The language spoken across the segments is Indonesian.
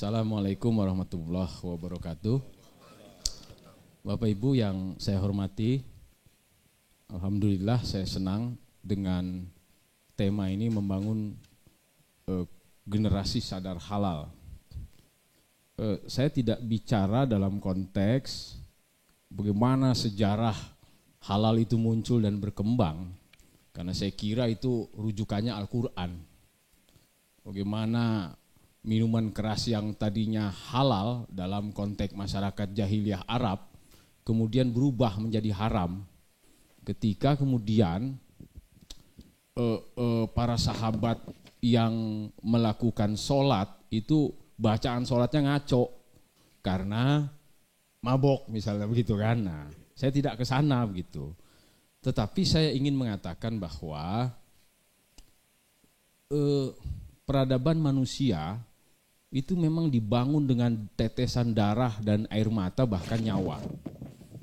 Assalamualaikum warahmatullahi wabarakatuh. Bapak Ibu yang saya hormati, alhamdulillah saya senang dengan tema ini membangun generasi sadar halal. Saya tidak bicara dalam konteks bagaimana sejarah halal itu muncul dan berkembang, karena saya kira itu rujukannya Al-Quran. Bagaimana minuman keras yang tadinya halal dalam konteks masyarakat jahiliyah Arab kemudian berubah menjadi haram ketika kemudian para sahabat yang melakukan sholat itu bacaan sholatnya ngaco karena mabok misalnya begitu kan. Nah, saya tidak ke sana begitu. Tetapi saya ingin mengatakan bahwa peradaban manusia itu memang dibangun dengan tetesan darah dan air mata bahkan nyawa.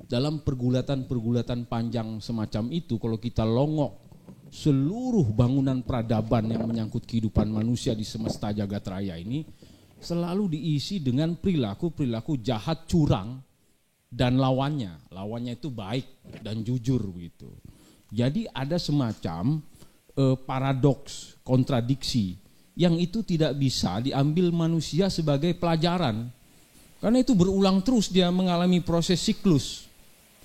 Dalam pergulatan-pergulatan panjang semacam itu, kalau kita longok seluruh bangunan peradaban yang menyangkut kehidupan manusia di semesta jagat raya ini selalu diisi dengan perilaku-perilaku jahat, curang, dan lawannya. Lawannya itu baik dan jujur begitu. Jadi ada semacam paradoks, kontradiksi yang itu tidak bisa diambil manusia sebagai pelajaran. Karena itu berulang terus dia mengalami proses siklus.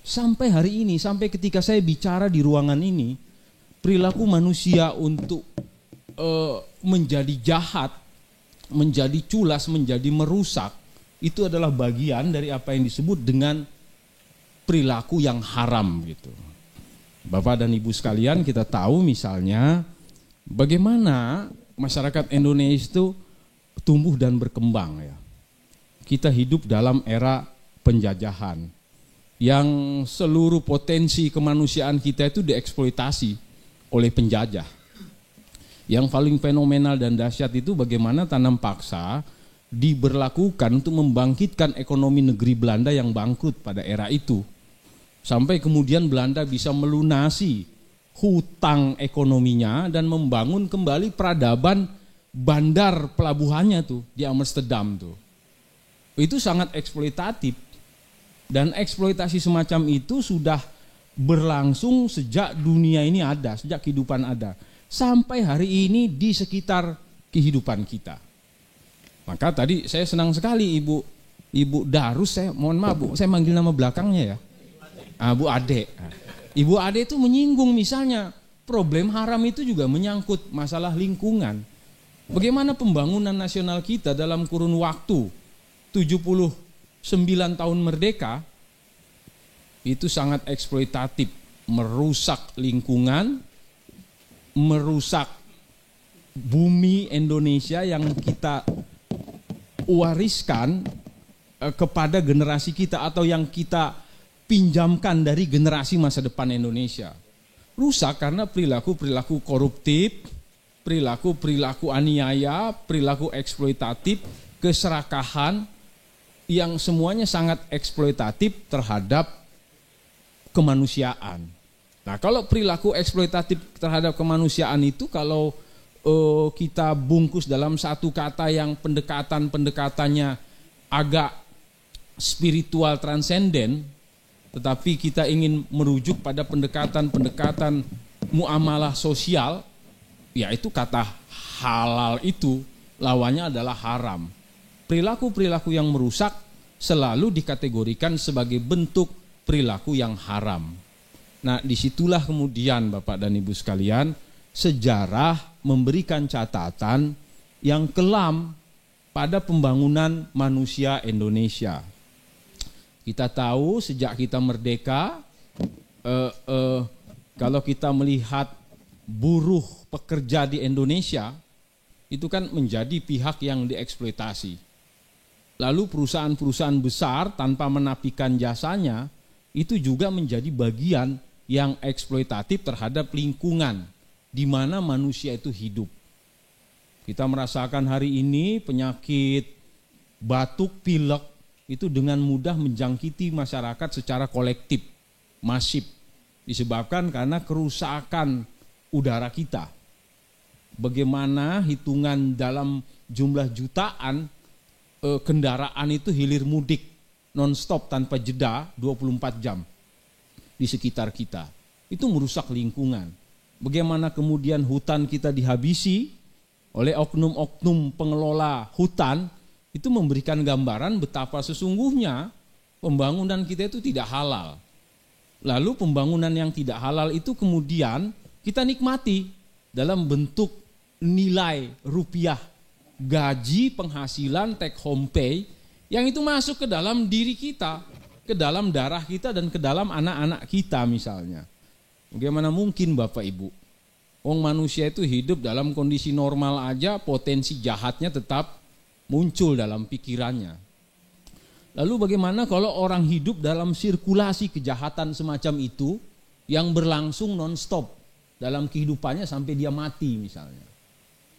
Sampai hari ini, sampai ketika saya bicara di ruangan ini, perilaku manusia untuk menjadi jahat, menjadi culas, menjadi merusak, itu adalah bagian dari apa yang disebut dengan perilaku yang haram gitu. Bapak dan Ibu sekalian, kita tahu misalnya bagaimana masyarakat Indonesia itu tumbuh dan berkembang ya. Kita hidup dalam era penjajahan yang seluruh potensi kemanusiaan kita itu dieksploitasi oleh penjajah. Yang paling fenomenal dan dahsyat itu bagaimana tanam paksa diberlakukan untuk membangkitkan ekonomi negeri Belanda yang bangkrut pada era itu. Sampai kemudian Belanda bisa melunasi hutang ekonominya dan membangun kembali peradaban bandar pelabuhannya tuh di Amsterdam tuh. Itu sangat eksploitatif. Dan eksploitasi semacam itu sudah berlangsung sejak dunia ini ada, sejak kehidupan ada. Sampai hari ini di sekitar kehidupan kita. Maka tadi saya senang sekali Ibu Darus, saya mohon maaf Bu, saya manggil nama belakangnya ya. Bu Ade. Ibu Ade itu menyinggung misalnya problem haram itu juga menyangkut masalah lingkungan. Bagaimana pembangunan nasional kita dalam kurun waktu 79 tahun merdeka itu sangat eksploitatif, merusak lingkungan, merusak bumi Indonesia yang kita wariskan kepada generasi kita atau yang kita pinjamkan dari generasi masa depan Indonesia. Rusak karena perilaku-perilaku koruptif, perilaku-perilaku aniaya, perilaku eksploitatif, keserakahan yang semuanya sangat eksploitatif terhadap kemanusiaan. Nah, kalau perilaku eksploitatif terhadap kemanusiaan itu kalau kita bungkus dalam satu kata yang pendekatannya agak spiritual transenden, tetapi kita ingin merujuk pada pendekatan muamalah sosial, yaitu kata halal itu lawannya adalah haram. Perilaku-perilaku yang merusak selalu dikategorikan sebagai bentuk perilaku yang haram. Nah, disitulah kemudian Bapak dan Ibu sekalian, sejarah memberikan catatan yang kelam pada pembangunan manusia Indonesia. Kita tahu sejak kita merdeka, kalau kita melihat buruh pekerja di Indonesia, itu kan menjadi pihak yang dieksploitasi. Lalu perusahaan-perusahaan besar tanpa menafikan jasanya, itu juga menjadi bagian yang eksploitatif terhadap lingkungan, di mana manusia itu hidup. Kita merasakan hari ini penyakit batuk, pilek, itu dengan mudah menjangkiti masyarakat secara kolektif, masif, disebabkan karena kerusakan udara kita. Bagaimana hitungan dalam jumlah jutaan kendaraan itu hilir mudik non-stop tanpa jeda 24 jam di sekitar kita. Itu merusak lingkungan. Bagaimana kemudian hutan kita dihabisi oleh oknum-oknum pengelola hutan, itu memberikan gambaran betapa sesungguhnya pembangunan kita itu tidak halal. Lalu pembangunan yang tidak halal itu kemudian kita nikmati dalam bentuk nilai rupiah, gaji, penghasilan, take home pay, yang itu masuk ke dalam diri kita, ke dalam darah kita dan ke dalam anak-anak kita misalnya. Bagaimana mungkin Bapak Ibu? Manusia itu hidup dalam kondisi normal aja, potensi jahatnya tetap muncul dalam pikirannya. Lalu bagaimana kalau orang hidup dalam sirkulasi kejahatan semacam itu yang berlangsung non-stop dalam kehidupannya sampai dia mati misalnya.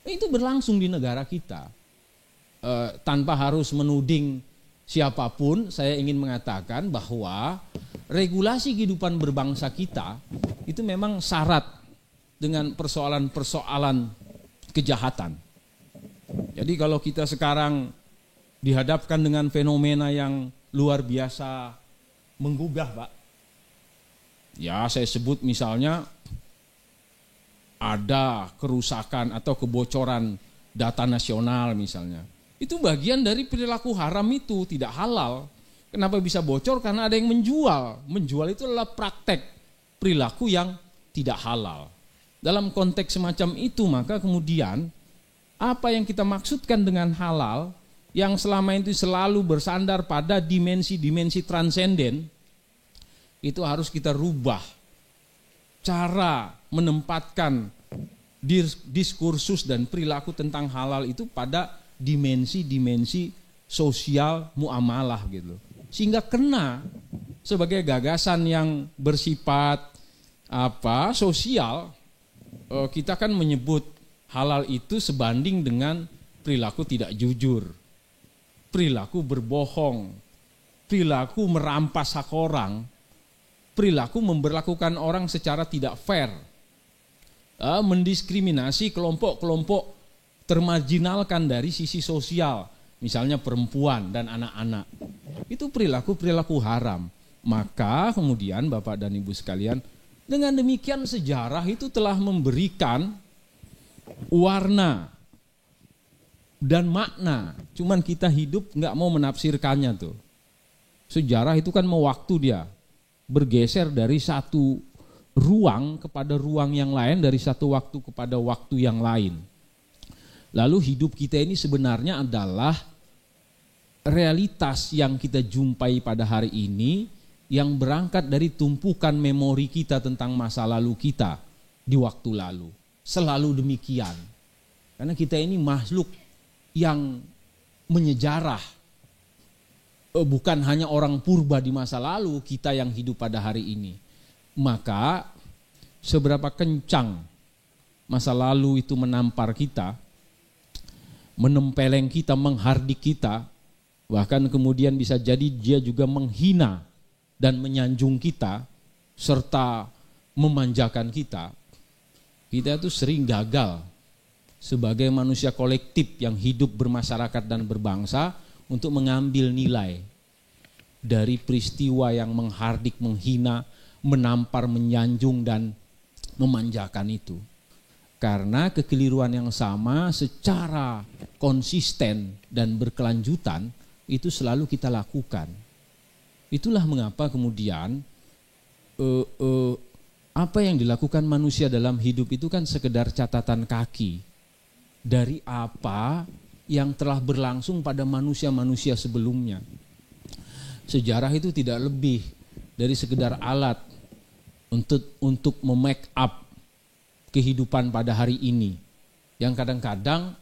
Itu berlangsung di negara kita. Tanpa harus menuding siapapun, saya ingin mengatakan bahwa regulasi kehidupan berbangsa kita itu memang syarat dengan persoalan-persoalan kejahatan. Jadi kalau kita sekarang dihadapkan dengan fenomena yang luar biasa menggugah, Pak. Ya, saya sebut misalnya ada kerusakan atau kebocoran data nasional misalnya. Itu bagian dari perilaku haram itu, tidak halal. Kenapa bisa bocor? Karena ada yang menjual. Menjual itu adalah praktek perilaku yang tidak halal. Dalam konteks semacam itu, maka kemudian apa yang kita maksudkan dengan halal yang selama itu selalu bersandar pada dimensi-dimensi transenden, itu harus kita rubah. Cara menempatkan diskursus dan perilaku tentang halal itu pada dimensi-dimensi sosial muamalah gitu. Sehingga kena sebagai gagasan yang bersifat sosial, kita kan menyebut halal itu sebanding dengan perilaku tidak jujur, perilaku berbohong, perilaku merampas hak orang, perilaku memperlakukan orang secara tidak fair, mendiskriminasi kelompok-kelompok termarginalkan dari sisi sosial, misalnya perempuan dan anak-anak. Itu perilaku-perilaku haram. Maka kemudian Bapak dan Ibu sekalian, dengan demikian sejarah itu telah memberikan warna dan makna, cuman kita hidup nggak mau menafsirkannya tuh. Sejarah itu kan mau waktu dia bergeser dari satu ruang kepada ruang yang lain, dari satu waktu kepada waktu yang lain. Lalu hidup kita ini sebenarnya adalah realitas yang kita jumpai pada hari ini yang berangkat dari tumpukan memori kita tentang masa lalu kita di waktu lalu. Selalu demikian. Karena kita ini makhluk yang menyejarah, bukan hanya orang purba di masa lalu, kita yang hidup pada hari ini. Maka seberapa kencang masa lalu itu menampar kita, menempeleng kita, menghardik kita, bahkan kemudian bisa jadi dia juga menghina dan menyanjung kita serta memanjakan kita. Kita itu sering gagal sebagai manusia kolektif yang hidup bermasyarakat dan berbangsa untuk mengambil nilai dari peristiwa yang menghardik, menghina, menampar, menyanjung dan memanjakan itu. Karena kekeliruan yang sama secara konsisten dan berkelanjutan itu selalu kita lakukan. Itulah mengapa kemudian apa yang dilakukan manusia dalam hidup itu kan sekedar catatan kaki dari apa yang telah berlangsung pada manusia-manusia sebelumnya. Sejarah itu tidak lebih dari sekedar alat untuk memake up kehidupan pada hari ini. Yang kadang-kadang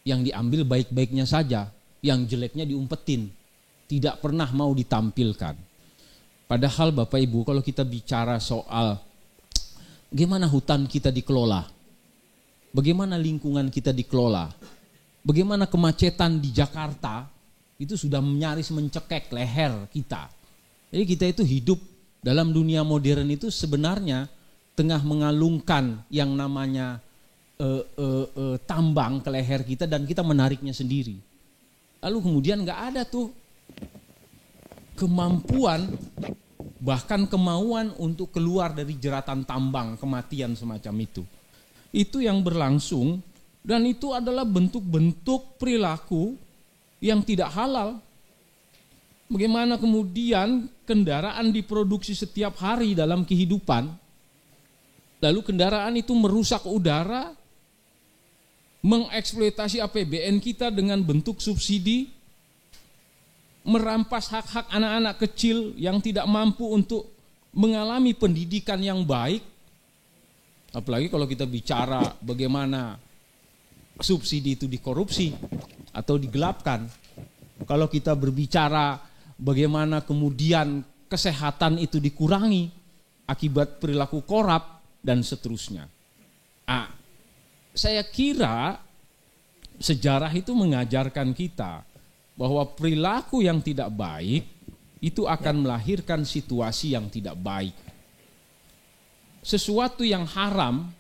yang diambil baik-baiknya saja, yang jeleknya diumpetin, tidak pernah mau ditampilkan. Padahal Bapak Ibu, kalau kita bicara soal bagaimana hutan kita dikelola, bagaimana lingkungan kita dikelola, bagaimana kemacetan di Jakarta itu sudah nyaris mencekek leher kita. Jadi kita itu hidup dalam dunia modern itu sebenarnya tengah mengalungkan yang namanya tambang ke leher kita dan kita menariknya sendiri. lalu kemudian nggak ada tuh kemampuan, bahkan kemauan untuk keluar dari jeratan tambang kematian semacam itu. Itu yang berlangsung, dan itu adalah bentuk-bentuk perilaku yang tidak halal. Bagaimana kemudian kendaraan diproduksi setiap hari dalam kehidupan, lalu kendaraan itu merusak udara, mengeksploitasi APBN kita dengan bentuk subsidi, merampas hak-hak anak-anak kecil yang tidak mampu untuk mengalami pendidikan yang baik. Apalagi kalau kita bicara bagaimana subsidi itu dikorupsi atau digelapkan. Kalau kita berbicara bagaimana kemudian kesehatan itu dikurangi akibat perilaku korup dan seterusnya. Saya kira sejarah itu mengajarkan kita bahwa perilaku yang tidak baik itu akan melahirkan situasi yang tidak baik. Sesuatu yang haram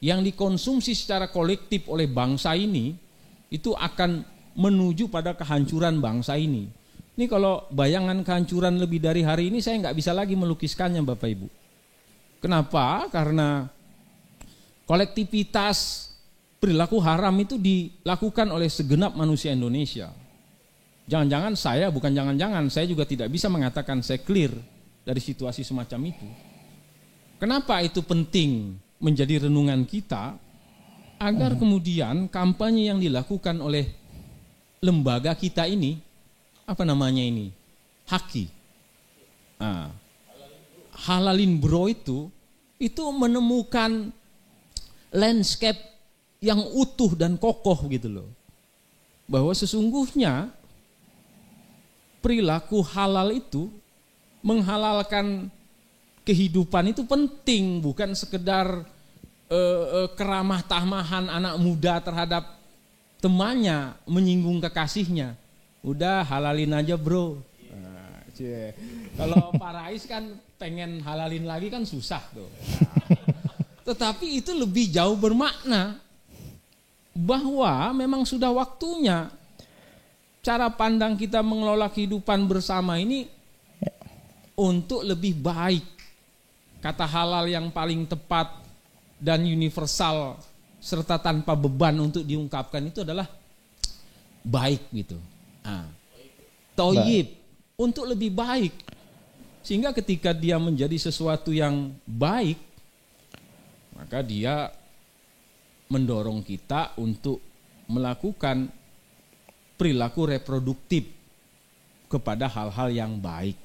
yang dikonsumsi secara kolektif oleh bangsa ini itu akan menuju pada kehancuran bangsa ini. Ini kalau bayangan kehancuran lebih dari hari ini saya nggak bisa lagi melukiskannya Bapak Ibu. Kenapa? Karena kolektivitas perilaku haram itu dilakukan oleh segenap manusia Indonesia. Jangan-jangan saya juga tidak bisa mengatakan saya clear dari situasi semacam itu. Kenapa itu penting menjadi renungan kita? Agar kemudian kampanye yang dilakukan oleh lembaga kita ini, apa namanya ini? HAKI. Halalin Bro itu menemukan landscape yang utuh dan kokoh gitu loh. Bahwa sesungguhnya perilaku halal itu menghalalkan kehidupan itu penting, bukan sekedar keramah tamahan anak muda terhadap temannya, menyinggung kekasihnya. Udah halalin aja bro. Kalau Pak Rais kan pengen halalin lagi kan susah tuh. Tetapi itu lebih jauh bermakna bahwa memang sudah waktunya cara pandang kita mengelola kehidupan bersama ini untuk lebih baik. Kata halal yang paling tepat dan universal serta tanpa beban untuk diungkapkan itu adalah baik gitu. Toyib, untuk lebih baik. Sehingga ketika dia menjadi sesuatu yang baik, maka dia mendorong kita untuk melakukan perilaku reproduktif kepada hal-hal yang baik.